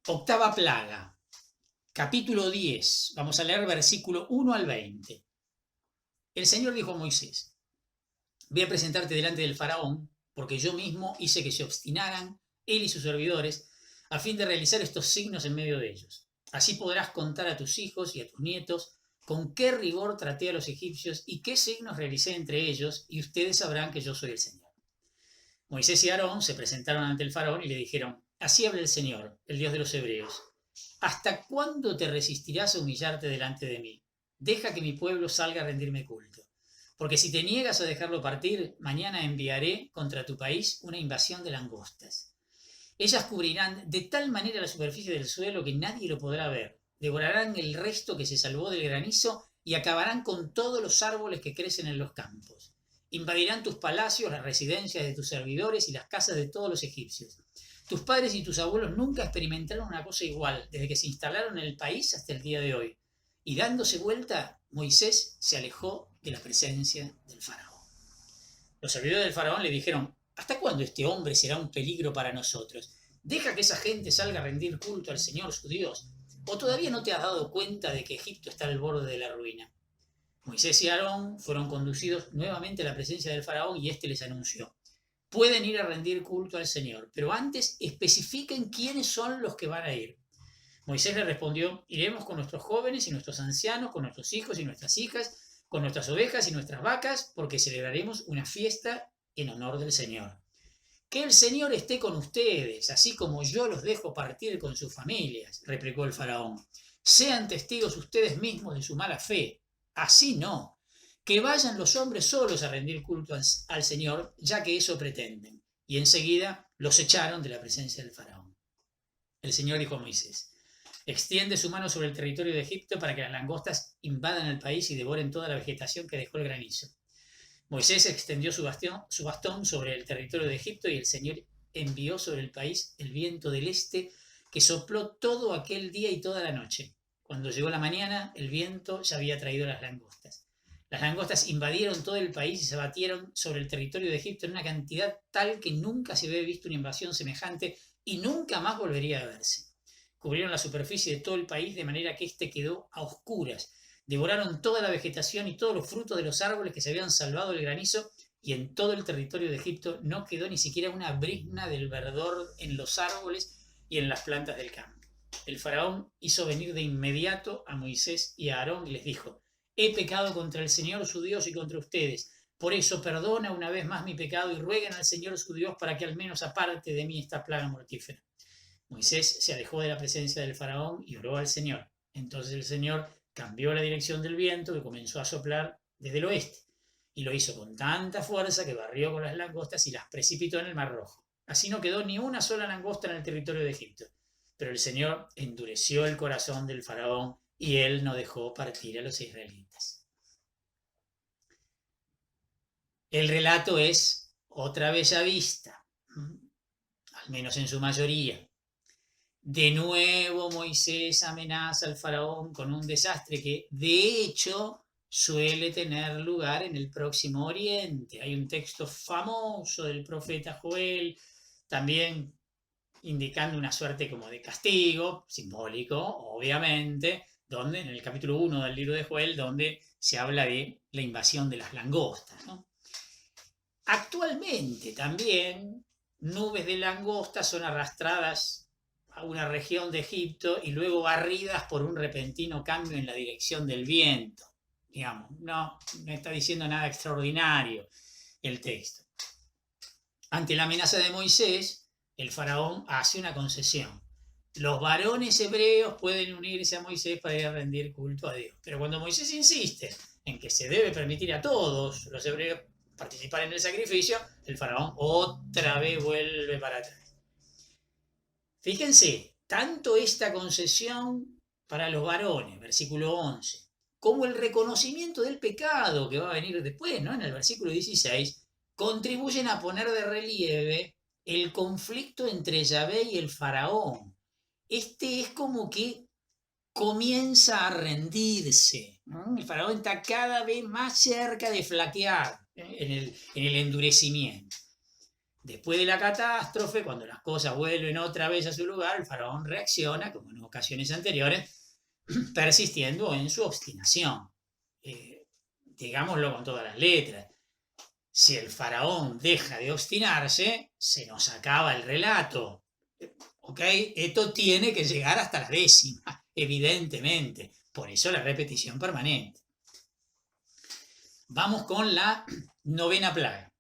Octava plaga, capítulo 10. Vamos a leer versículo 1 al 20. El Señor dijo a Moisés: Voy a presentarte delante del faraón, porque yo mismo hice que se obstinaran, él y sus servidores, a fin de realizar estos signos en medio de ellos. Así podrás contar a tus hijos y a tus nietos con qué rigor traté a los egipcios y qué signos realicé entre ellos, y ustedes sabrán que yo soy el Señor. Moisés y Aarón se presentaron ante el faraón y le dijeron: Así habla el Señor, el Dios de los hebreos. ¿Hasta cuándo te resistirás a humillarte delante de mí? Deja que mi pueblo salga a rendirme culto. Porque si te niegas a dejarlo partir, mañana enviaré contra tu país una invasión de langostas. Ellas cubrirán de tal manera la superficie del suelo que nadie lo podrá ver. Devorarán el resto que se salvó del granizo y acabarán con todos los árboles que crecen en los campos. Invadirán tus palacios, las residencias de tus servidores y las casas de todos los egipcios. Tus padres y tus abuelos nunca experimentaron una cosa igual desde que se instalaron en el país hasta el día de hoy. Y dándose vuelta, Moisés se alejó de la presencia del faraón. Los servidores del faraón le dijeron: ¿Hasta cuándo este hombre será un peligro para nosotros? Deja que esa gente salga a rendir culto al Señor su Dios. ¿O todavía no te has dado cuenta de que Egipto está al borde de la ruina? Moisés y Aarón fueron conducidos nuevamente a la presencia del faraón y éste les anunció: Pueden ir a rendir culto al Señor, pero antes especifiquen quiénes son los que van a ir. Moisés le respondió: Iremos con nuestros jóvenes y nuestros ancianos, con nuestros hijos y nuestras hijas, con nuestras ovejas y nuestras vacas, porque celebraremos una fiesta en honor del Señor. Que el Señor esté con ustedes, así como yo los dejo partir con sus familias, replicó el faraón. Sean testigos ustedes mismos de su mala fe. Así no. Que vayan los hombres solos a rendir culto al Señor, ya que eso pretenden. Y enseguida los echaron de la presencia del faraón. El Señor dijo a Moisés: Extiende su mano sobre el territorio de Egipto para que las langostas invadan el país y devoren toda la vegetación que dejó el granizo. Moisés extendió su bastón sobre el territorio de Egipto y el Señor envió sobre el país el viento del este que sopló todo aquel día y toda la noche. Cuando llegó la mañana, el viento ya había traído las langostas. Las langostas invadieron todo el país y se batieron sobre el territorio de Egipto en una cantidad tal que nunca se había visto una invasión semejante y nunca más volvería a verse. Cubrieron la superficie de todo el país de manera que éste quedó a oscuras. Devoraron toda la vegetación y todos los frutos de los árboles que se habían salvado del granizo, y en todo el territorio de Egipto no quedó ni siquiera una brizna del verdor en los árboles y en las plantas del campo. El faraón hizo venir de inmediato a Moisés y a Aarón y les dijo: He pecado contra el Señor su Dios y contra ustedes. Por eso perdona una vez más mi pecado y rueguen al Señor su Dios para que al menos aparte de mí esta plaga mortífera. Moisés se alejó de la presencia del faraón y oró al Señor. Entonces el Señor cambió la dirección del viento, que comenzó a soplar desde el oeste, y lo hizo con tanta fuerza que barrió con las langostas y las precipitó en el Mar Rojo. Así no quedó ni una sola langosta en el territorio de Egipto. Pero el Señor endureció el corazón del faraón y él no dejó partir a los israelitas. El relato es otra bella vista, al menos en su mayoría. De nuevo Moisés amenaza al faraón con un desastre que, de hecho, suele tener lugar en el Próximo Oriente. Hay un texto famoso del profeta Joel, también indicando una suerte como de castigo, simbólico, obviamente, donde en el capítulo 1 del libro de Joel, donde se habla de la invasión de las langostas, ¿no? Actualmente también nubes de langostas son arrastradas a una región de Egipto y luego barridas por un repentino cambio en la dirección del viento. Digamos, no está diciendo nada extraordinario el texto. Ante la amenaza de Moisés, el faraón hace una concesión. Los varones hebreos pueden unirse a Moisés para ir a rendir culto a Dios. Pero cuando Moisés insiste en que se debe permitir a todos los hebreos participar en el sacrificio, el faraón otra vez vuelve para atrás. Fíjense, tanto esta concesión para los varones, versículo 11, como el reconocimiento del pecado que va a venir después, ¿no? En el versículo 16, contribuyen a poner de relieve el conflicto entre Yahvé y el faraón. Este es como que comienza a rendirse, ¿no? El faraón está cada vez más cerca de flaquear, ¿eh? en el endurecimiento. Después de la catástrofe, cuando las cosas vuelven otra vez a su lugar, el faraón reacciona, como en ocasiones anteriores, persistiendo en su obstinación. Digámoslo con todas las letras. Si el faraón deja de obstinarse, se nos acaba el relato. ¿Ok? Esto tiene que llegar hasta la 10ª, evidentemente. Por eso la repetición permanente. Vamos con la 9ª plaga.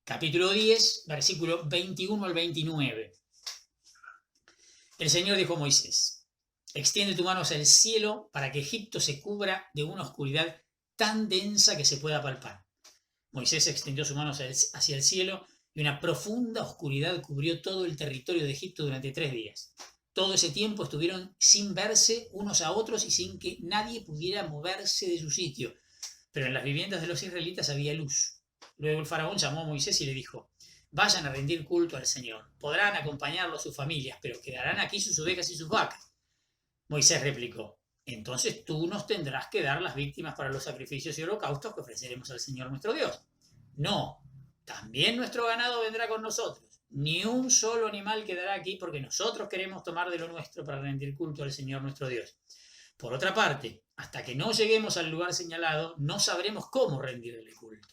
Capítulo 10, versículo 21 al 29. El Señor dijo a Moisés: extiende tu mano hacia el cielo para que Egipto se cubra de una oscuridad tan densa que se pueda palpar. Moisés extendió su mano hacia el cielo y una profunda oscuridad cubrió todo el territorio de Egipto durante 3 días. Todo ese tiempo estuvieron sin verse unos a otros y sin que nadie pudiera moverse de su sitio. Pero en las viviendas de los israelitas había luz. Luego el faraón llamó a Moisés y le dijo: vayan a rendir culto al Señor. Podrán acompañarlo a sus familias, pero quedarán aquí sus ovejas y sus vacas. Moisés replicó: entonces tú nos tendrás que dar las víctimas para los sacrificios y holocaustos que ofreceremos al Señor nuestro Dios. No, también nuestro ganado vendrá con nosotros. Ni un solo animal quedará aquí porque nosotros queremos tomar de lo nuestro para rendir culto al Señor nuestro Dios. Por otra parte, hasta que no lleguemos al lugar señalado, no sabremos cómo rendirle culto.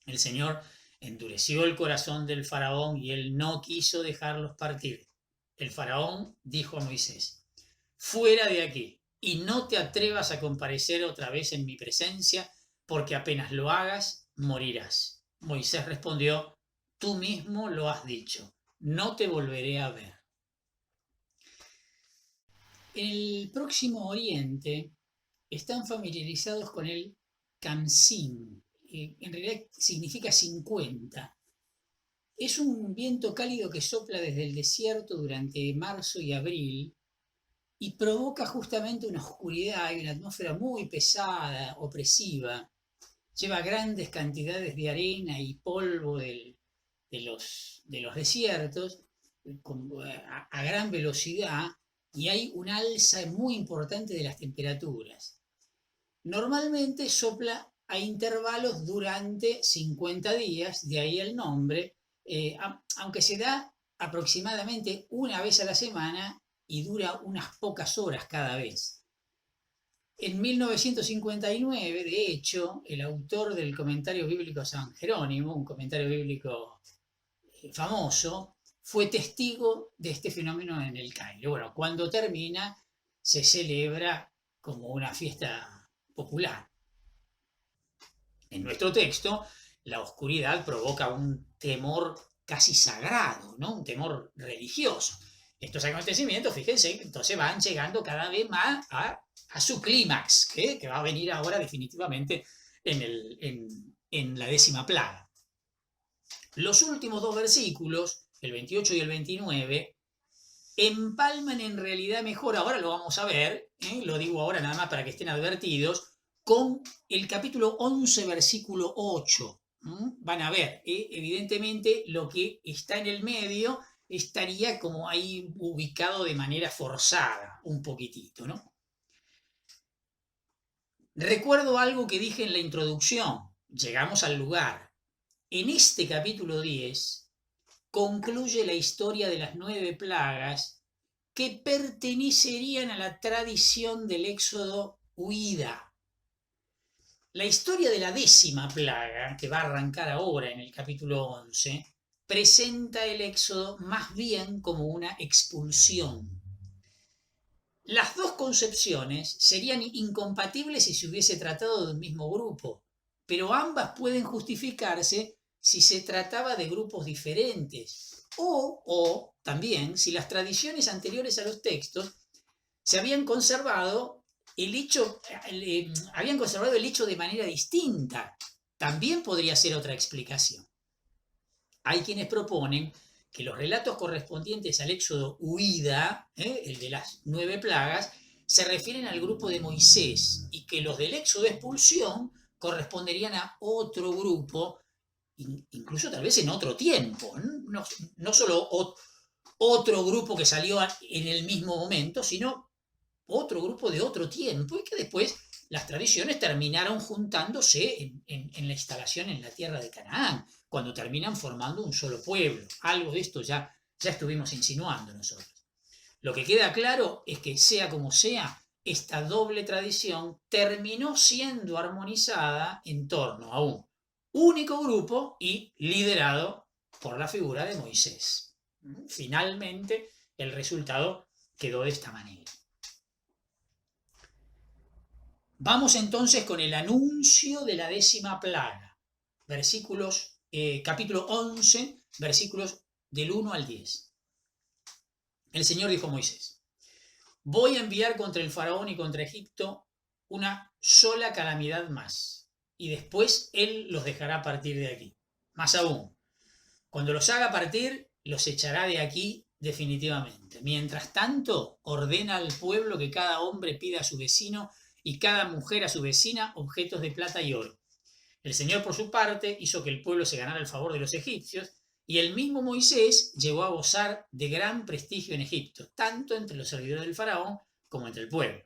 El Señor endureció el corazón del faraón y él no quiso dejarlos partir. El faraón dijo a Moisés: fuera de aquí y no te atrevas a comparecer otra vez en mi presencia, porque apenas lo hagas, morirás. Moisés respondió: tú mismo lo has dicho, no te volveré a ver. En el Próximo Oriente están familiarizados con el Khamsin. En realidad significa 50. Es un viento cálido que sopla desde el desierto durante marzo y abril y provoca justamente una oscuridad y una atmósfera muy pesada, opresiva. Lleva grandes cantidades de arena y polvo de los desiertos a gran velocidad, y hay un alza muy importante de las temperaturas. Normalmente sopla a intervalos durante 50 días, de ahí el nombre, aunque se da aproximadamente una vez a la semana y dura unas pocas horas cada vez. En 1959, de hecho, el autor del comentario bíblico San Jerónimo, un comentario bíblico famoso, fue testigo de este fenómeno en el Cairo. Bueno, cuando termina, se celebra como una fiesta popular. En nuestro texto, la oscuridad provoca un temor casi sagrado, ¿no? Un temor religioso. Estos acontecimientos, fíjense, entonces van llegando cada vez más a su clímax, que va a venir ahora definitivamente en la 10ª plaga. Los últimos 2 versículos, el 28 y el 29, empalman en realidad mejor, ahora lo vamos a ver, lo digo ahora nada más para que estén advertidos, con el capítulo 11, versículo 8. Van a ver, evidentemente lo que está en el medio estaría como ahí ubicado de manera forzada, un poquitito, ¿no? Recuerdo algo que dije en la introducción, llegamos al lugar. En este capítulo 10 concluye la historia de las 9 plagas que pertenecerían a la tradición del éxodo huida. La historia de la 10ª plaga, que va a arrancar ahora en el capítulo 11, presenta el éxodo más bien como una expulsión. Las dos concepciones serían incompatibles si se hubiese tratado de un mismo grupo, pero ambas pueden justificarse si se trataba de grupos diferentes o también si las tradiciones anteriores a los textos se habían conservado el hecho de manera distinta. También podría ser otra explicación. Hay quienes proponen que los relatos correspondientes al éxodo huida, el de las 9 plagas, se refieren al grupo de Moisés y que los del éxodo expulsión corresponderían a otro grupo, incluso tal vez en otro tiempo, no solo otro grupo que salió en el mismo momento, sino otro grupo de otro tiempo, y que después las tradiciones terminaron juntándose en la instalación en la tierra de Canaán, cuando terminan formando un solo pueblo. Algo de esto ya estuvimos insinuando nosotros. Lo que queda claro es que, sea como sea, esta doble tradición terminó siendo armonizada en torno a un único grupo y liderado por la figura de Moisés. Finalmente, el resultado quedó de esta manera. Vamos entonces con el anuncio de la 10ª plaga. Capítulo 11, versículos del 1 al 10. El Señor dijo a Moisés: voy a enviar contra el faraón y contra Egipto una sola calamidad más, y después él los dejará partir de aquí. Más aún, cuando los haga partir, los echará de aquí definitivamente. Mientras tanto, ordena al pueblo que cada hombre pida a su vecino y cada mujer a su vecina objetos de plata y oro. El Señor, por su parte, hizo que el pueblo se ganara el favor de los egipcios, y el mismo Moisés llegó a gozar de gran prestigio en Egipto, tanto entre los servidores del faraón como entre el pueblo.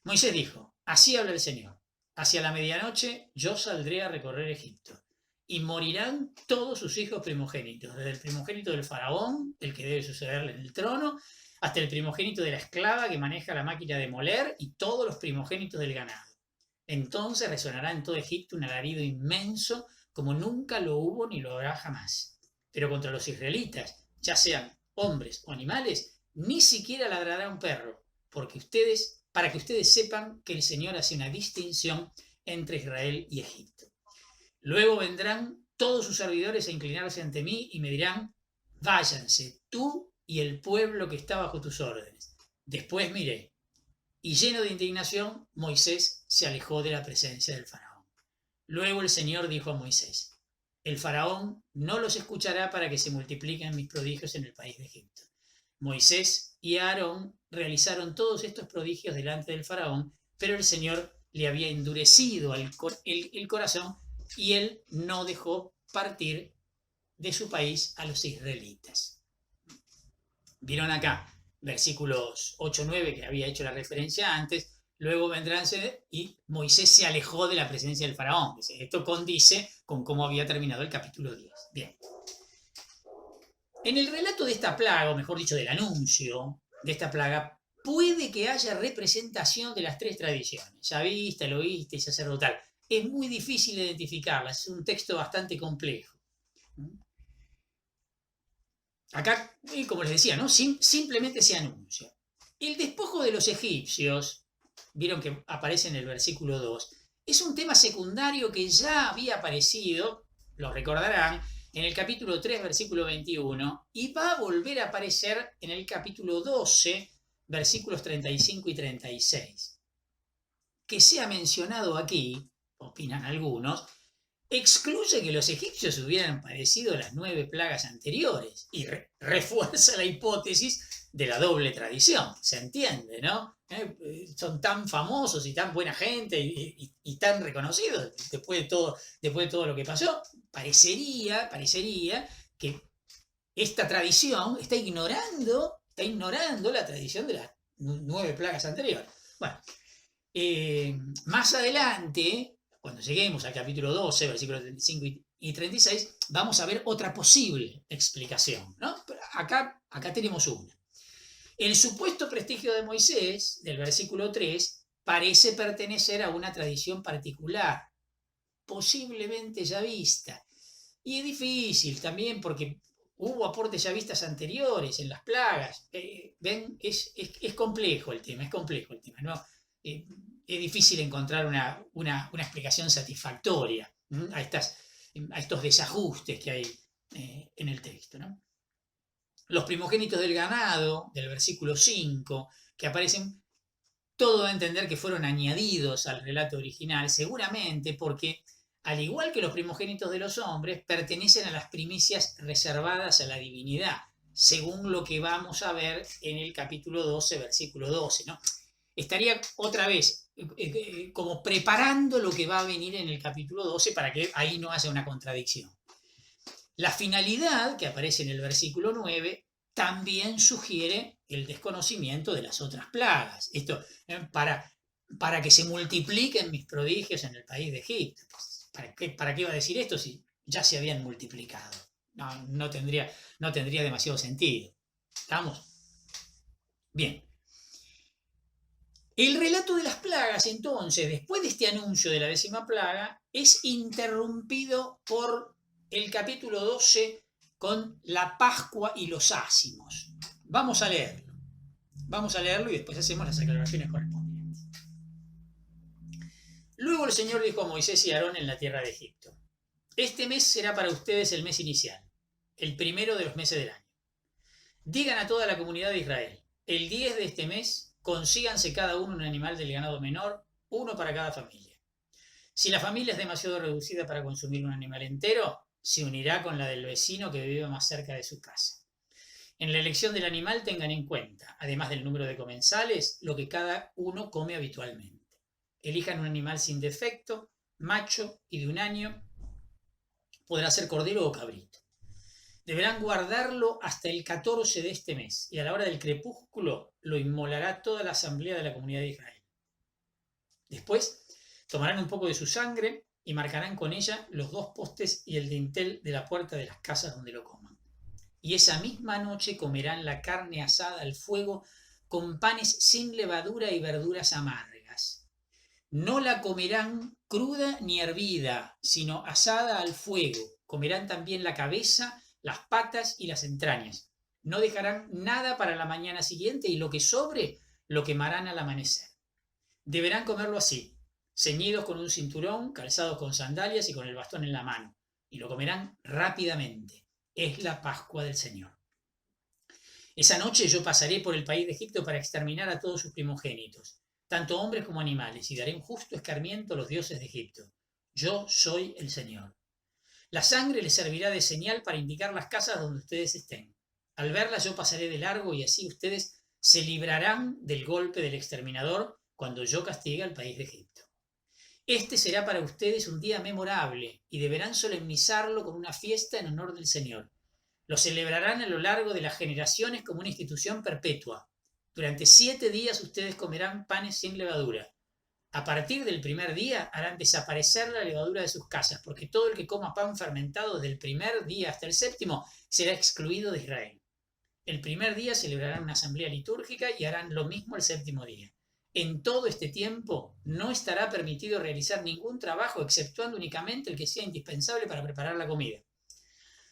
Moisés dijo: así habla el Señor, hacia la medianoche yo saldré a recorrer Egipto, y morirán todos sus hijos primogénitos, desde el primogénito del faraón, el que debe sucederle en el trono, hasta el primogénito de la esclava que maneja la máquina de moler, y todos los primogénitos del ganado. Entonces resonará en todo Egipto un alarido inmenso, como nunca lo hubo ni lo habrá jamás. Pero contra los israelitas, ya sean hombres o animales, ni siquiera ladrará un perro, para que ustedes sepan que el Señor hace una distinción entre Israel y Egipto. Luego vendrán todos sus servidores a inclinarse ante mí y me dirán: váyanse, tú y el pueblo que está bajo tus órdenes. Después miré, y lleno de indignación, Moisés se alejó de la presencia del faraón. Luego el Señor dijo a Moisés: el faraón no los escuchará para que se multipliquen mis prodigios en el país de Egipto. Moisés y Aarón realizaron todos estos prodigios delante del faraón, pero el Señor le había endurecido el corazón, y él no dejó partir de su país a los israelitas. ¿Vieron acá? Versículos 8-9, que había hecho la referencia antes. Luego vendrán y Moisés se alejó de la presencia del faraón. Esto condice con cómo había terminado el capítulo 10. Bien. En el relato de esta plaga, o mejor dicho, del anuncio de esta plaga, puede que haya representación de las tres tradiciones: yavista, elohista y sacerdotal. Es muy difícil identificarlas, es un texto bastante complejo. Acá, como les decía, ¿no? Simplemente se anuncia. El despojo de los egipcios, vieron que aparece en el versículo 2, es un tema secundario que ya había aparecido, lo recordarán, en el capítulo 3, versículo 21, y va a volver a aparecer en el capítulo 12, versículos 35 y 36. Que sea mencionado aquí, opinan algunos, excluye que los egipcios hubieran padecido las 9 plagas anteriores y refuerza la hipótesis de la doble tradición. ¿Se entiende, no? Son tan famosos y tan buena gente y tan reconocidos después de todo lo que pasó. Parecería que esta tradición está ignorando la tradición de las 9 plagas anteriores. Bueno, más adelante, cuando lleguemos al capítulo 12, versículos 35 y 36, vamos a ver otra posible explicación, ¿no? Pero acá tenemos una. El supuesto prestigio de Moisés, del versículo 3, parece pertenecer a una tradición particular, posiblemente yavista. Y es difícil también porque hubo aportes yavistas anteriores en las plagas. ¿Ven? Es complejo el tema, ¿no? Es difícil encontrar una explicación satisfactoria a estos desajustes que hay en el texto, ¿no? Los primogénitos del ganado, del versículo 5, que aparecen, todo da a entender que fueron añadidos al relato original, seguramente porque, al igual que los primogénitos de los hombres, pertenecen a las primicias reservadas a la divinidad, según lo que vamos a ver en el capítulo 12, versículo 12, ¿no? Estaría otra vez como preparando lo que va a venir en el capítulo 12 para que ahí no haya una contradicción. La finalidad, que aparece en el versículo 9, también sugiere el desconocimiento de las otras plagas. Esto, para que se multipliquen mis prodigios en el país de Egipto. ¿Para qué va a decir esto si ya se habían multiplicado. No tendría demasiado sentido. ¿Estamos? Bien. El relato de las plagas, entonces, después de este anuncio de la 10ª plaga, es interrumpido por el capítulo 12 con la Pascua y los ácimos. Vamos a leerlo. Vamos a leerlo y después hacemos las aclaraciones correspondientes. Luego el Señor dijo a Moisés y a Aarón en la tierra de Egipto: este mes será para ustedes el mes inicial, el primero de los meses del año. Digan a toda la comunidad de Israel: el 10 de este mes consíganse cada uno un animal del ganado menor, uno para cada familia. Si la familia es demasiado reducida para consumir un animal entero, se unirá con la del vecino que vive más cerca de su casa. En la elección del animal tengan en cuenta, además del número de comensales, lo que cada uno come habitualmente. Elijan un animal sin defecto, macho y de 1 año. Podrá ser cordero o cabrito. Deberán guardarlo hasta el 14 de este mes, y a la hora del crepúsculo lo inmolará toda la asamblea de la comunidad de Israel. Después tomarán un poco de su sangre y marcarán con ella los 2 postes y el dintel de la puerta de las casas donde lo coman. Y esa misma noche comerán la carne asada al fuego con panes sin levadura y verduras amargas. No la comerán cruda ni hervida, sino asada al fuego. Comerán también la cabeza, las patas y las entrañas. No dejarán nada para la mañana siguiente, y lo que sobre lo quemarán al amanecer. Deberán comerlo así, ceñidos con un cinturón, calzados con sandalias y con el bastón en la mano, y lo comerán rápidamente. Es la Pascua del Señor. Esa noche yo pasaré por el país de Egipto para exterminar a todos sus primogénitos, tanto hombres como animales, y daré un justo escarmiento a los dioses de Egipto. Yo soy el Señor. La sangre les servirá de señal para indicar las casas donde ustedes estén. Al verla yo pasaré de largo, y así ustedes se librarán del golpe del exterminador cuando yo castigue al país de Egipto. Este será para ustedes un día memorable, y deberán solemnizarlo con una fiesta en honor del Señor. Lo celebrarán a lo largo de las generaciones como una institución perpetua. Durante 7 días ustedes comerán panes sin levadura. A partir del primer día harán desaparecer la levadura de sus casas, porque todo el que coma pan fermentado desde el primer día hasta el 7º será excluido de Israel. El primer día celebrarán una asamblea litúrgica y harán lo mismo el 7º día. En todo este tiempo no estará permitido realizar ningún trabajo, exceptuando únicamente el que sea indispensable para preparar la comida.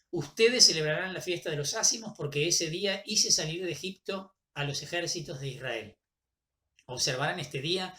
Ustedes celebrarán la fiesta de los ácimos, porque ese día hice salir de Egipto a los ejércitos de Israel. Observarán este día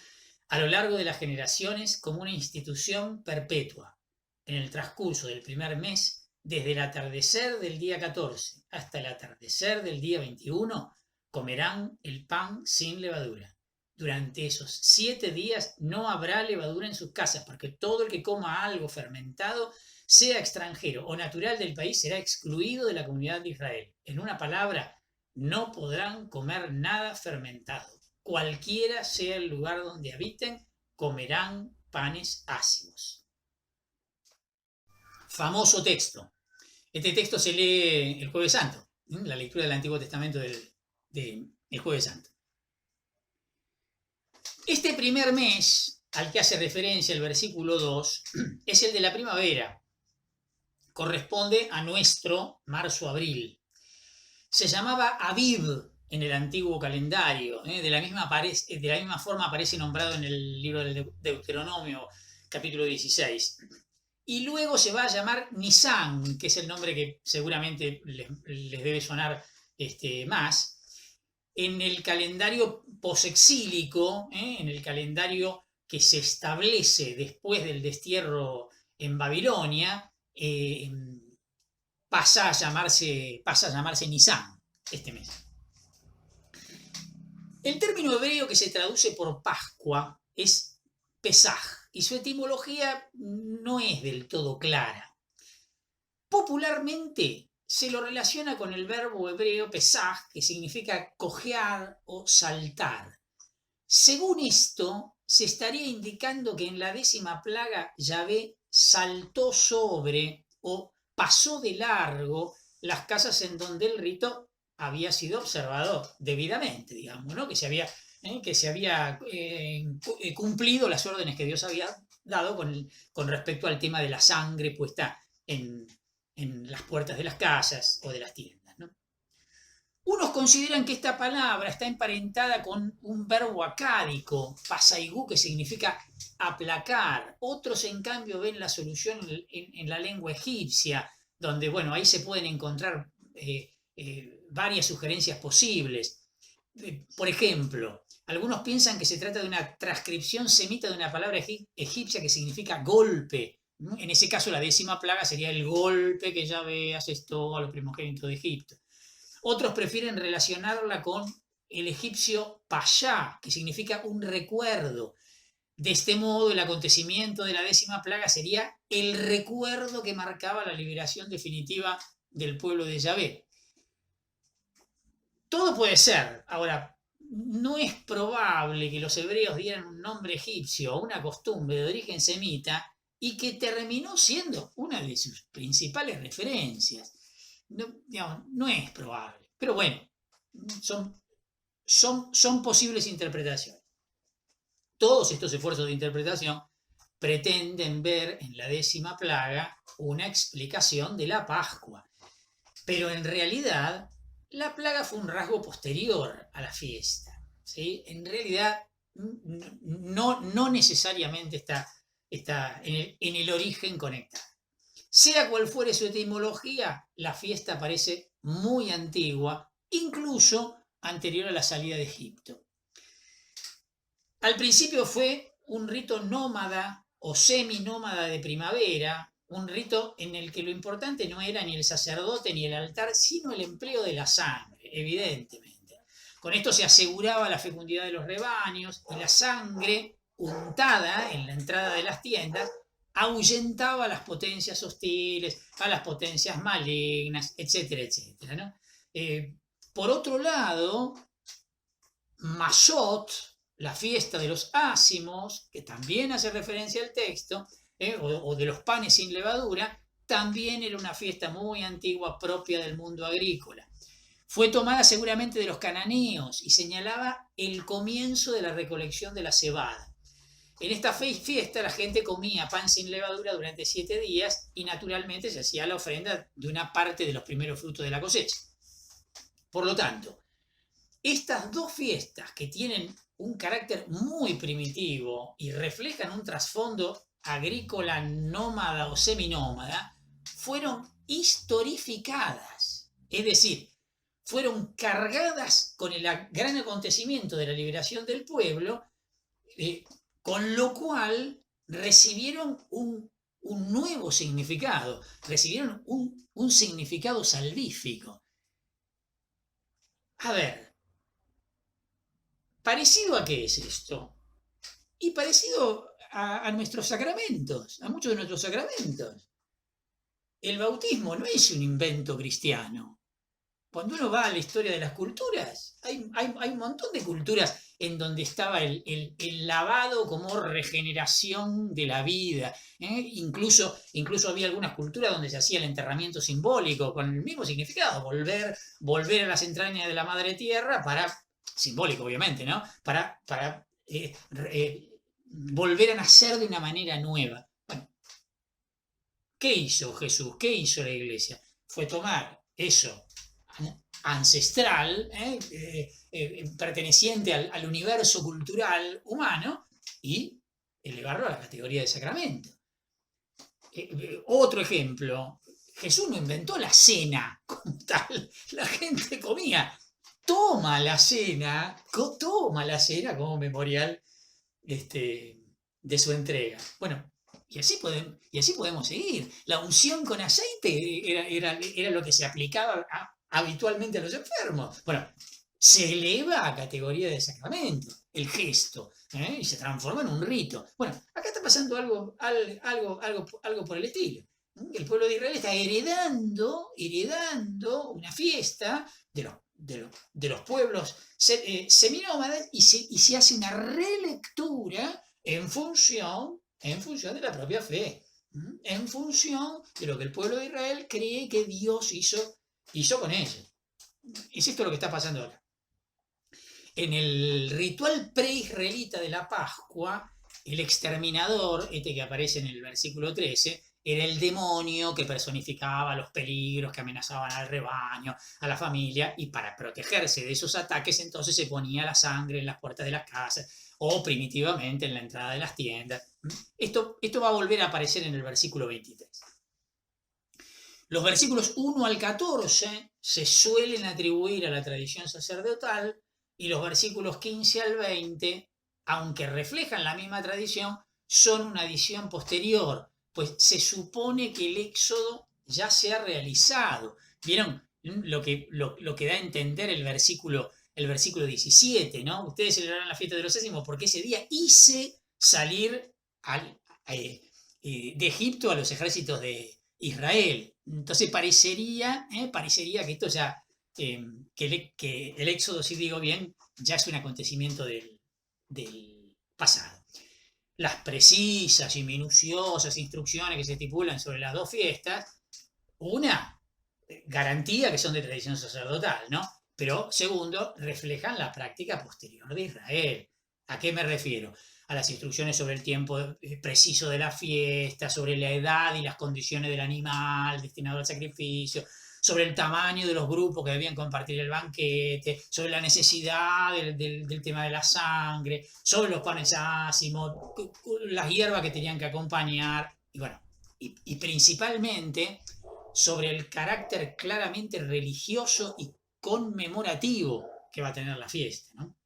a lo largo de las generaciones como una institución perpetua. En el transcurso del primer mes, desde el atardecer del día 14 hasta el atardecer del día 21, comerán el pan sin levadura. Durante esos 7 días no habrá levadura en sus casas, porque todo el que coma algo fermentado, sea extranjero o natural del país, será excluido de la comunidad de Israel. En una palabra, no podrán comer nada fermentado. Cualquiera sea el lugar donde habiten, comerán panes ácimos. Famoso texto. Este texto se lee el Jueves Santo, la lectura del Antiguo Testamento del Jueves Santo. Este primer mes al que hace referencia el versículo 2 es el de la primavera. Corresponde a nuestro marzo-abril. Se llamaba Aviv en el antiguo calendario. De la misma forma aparece nombrado en el libro del Deuteronomio, capítulo 16. Y luego se va a llamar Nisan, que es el nombre que seguramente les debe sonar más. En el calendario posexílico, en el calendario que se establece después del destierro en Babilonia, pasa a llamarse Nisan este mes. El término hebreo que se traduce por Pascua es Pesaj, y su etimología no es del todo clara. Popularmente se lo relaciona con el verbo hebreo pesaj, que significa cojear o saltar. Según esto, se estaría indicando que en la 10ª plaga Yahvé saltó sobre o pasó de largo las casas en donde el rito había sido observado debidamente, digamos, ¿no? que se había cumplido las órdenes que Dios había dado con respecto al tema de la sangre puesta en las puertas de las casas o de las tiendas, ¿no? Unos consideran que esta palabra está emparentada con un verbo acádico, pasaigú, que significa aplacar. Otros, en cambio, ven la solución en la lengua egipcia, donde, bueno, ahí se pueden encontrar varias sugerencias posibles. Por ejemplo, algunos piensan que se trata de una transcripción semita de una palabra egipcia que significa golpe. En ese caso, la 10ª plaga sería el golpe que Yahvé asestó a los primogénitos de Egipto. Otros prefieren relacionarla con el egipcio payá, que significa un recuerdo. De este modo, el acontecimiento de la 10ª plaga sería el recuerdo que marcaba la liberación definitiva del pueblo de Yahvé. Todo puede ser. Ahora, no es probable que los hebreos dieran un nombre egipcio o una costumbre de origen semita y que terminó siendo una de sus principales referencias. No, digamos, no es probable. Pero bueno, son posibles interpretaciones. Todos estos esfuerzos de interpretación pretenden ver en la 10ª plaga una explicación de la Pascua. Pero en realidad, la plaga fue un rasgo posterior a la fiesta, ¿sí? En realidad, no necesariamente está en el origen conectada. Sea cual fuere su etimología, la fiesta parece muy antigua, incluso anterior a la salida de Egipto. Al principio fue un rito nómada o seminómada de primavera, un rito en el que lo importante no era ni el sacerdote ni el altar, sino el empleo de la sangre, evidentemente. Con esto se aseguraba la fecundidad de los rebaños y la sangre untada en la entrada de las tiendas ahuyentaba a las potencias hostiles, a las potencias malignas, etcétera, etcétera, ¿no? Por otro lado, Masot, la fiesta de los ácimos, que también hace referencia al texto, o de los panes sin levadura, también era una fiesta muy antigua propia del mundo agrícola. Fue tomada seguramente de los cananeos y señalaba el comienzo de la recolección de la cebada. En esta fiesta la gente comía pan sin levadura durante 7 días y naturalmente se hacía la ofrenda de una parte de los primeros frutos de la cosecha. Por lo tanto, estas dos fiestas que tienen un carácter muy primitivo y reflejan un trasfondo agrícola nómada o seminómada, fueron historificadas, es decir, fueron cargadas con el gran acontecimiento de la liberación del pueblo, con lo cual recibieron un nuevo significado, recibieron un significado salvífico. A ver, ¿parecido a qué es esto? Y parecido a nuestros sacramentos, a muchos de nuestros sacramentos. El bautismo no es un invento cristiano. Cuando uno va a la historia de las culturas, hay un montón de culturas en donde estaba el lavado como regeneración de la vida. Incluso había algunas culturas donde se hacía el enterramiento simbólico, con el mismo significado, volver a las entrañas de la madre tierra simbólico obviamente, ¿no? Para volver a nacer de una manera nueva. Bueno, ¿qué hizo Jesús? ¿Qué hizo la Iglesia? Fue tomar eso ancestral, perteneciente al universo cultural humano, y elevarlo a la categoría de sacramento. Otro ejemplo, Jesús no inventó la cena como tal, la gente comía. Toma la cena como memorial de su entrega. Bueno, y así podemos seguir. La unción con aceite era lo que se aplicaba habitualmente a los enfermos. Bueno, se eleva a categoría de sacramento el gesto, y se transforma en un rito. Bueno, acá está pasando algo por el estilo. El pueblo de Israel está heredando una fiesta de los pueblos seminómadas y se hace una relectura en función de la propia fe, en función de lo que el pueblo de Israel cree que Dios hizo con ellos. Es esto lo que está pasando ahora. En el ritual preisraelita de la Pascua, el exterminador, que aparece en el versículo 13, era el demonio que personificaba los peligros que amenazaban al rebaño, a la familia, y para protegerse de esos ataques entonces se ponía la sangre en las puertas de las casas o primitivamente en la entrada de las tiendas. Esto va a volver a aparecer en el versículo 23. Los versículos 1 al 14 se suelen atribuir a la tradición sacerdotal y los versículos 15 al 20, aunque reflejan la misma tradición, son una adición posterior, pues se supone que el éxodo ya se ha realizado. ¿Vieron lo que da a entender el versículo 17, ¿no? Ustedes celebrarán la fiesta de los Écimos porque ese día hice salir de Egipto a los ejércitos de Israel. Entonces parecería que esto ya, que el éxodo, si digo bien, ya es un acontecimiento del pasado. Las precisas y minuciosas instrucciones que se estipulan sobre las dos fiestas, una, garantía que son de tradición sacerdotal, ¿no? Pero segundo, reflejan la práctica posterior de Israel. ¿A qué me refiero? A las instrucciones sobre el tiempo preciso de la fiesta, sobre la edad y las condiciones del animal destinado al sacrificio, sobre el tamaño de los grupos que debían compartir el banquete, sobre la necesidad del tema de la sangre, sobre los panes ácimos, las hierbas que tenían que acompañar, y bueno, y principalmente sobre el carácter claramente religioso y conmemorativo que va a tener la fiesta, ¿no?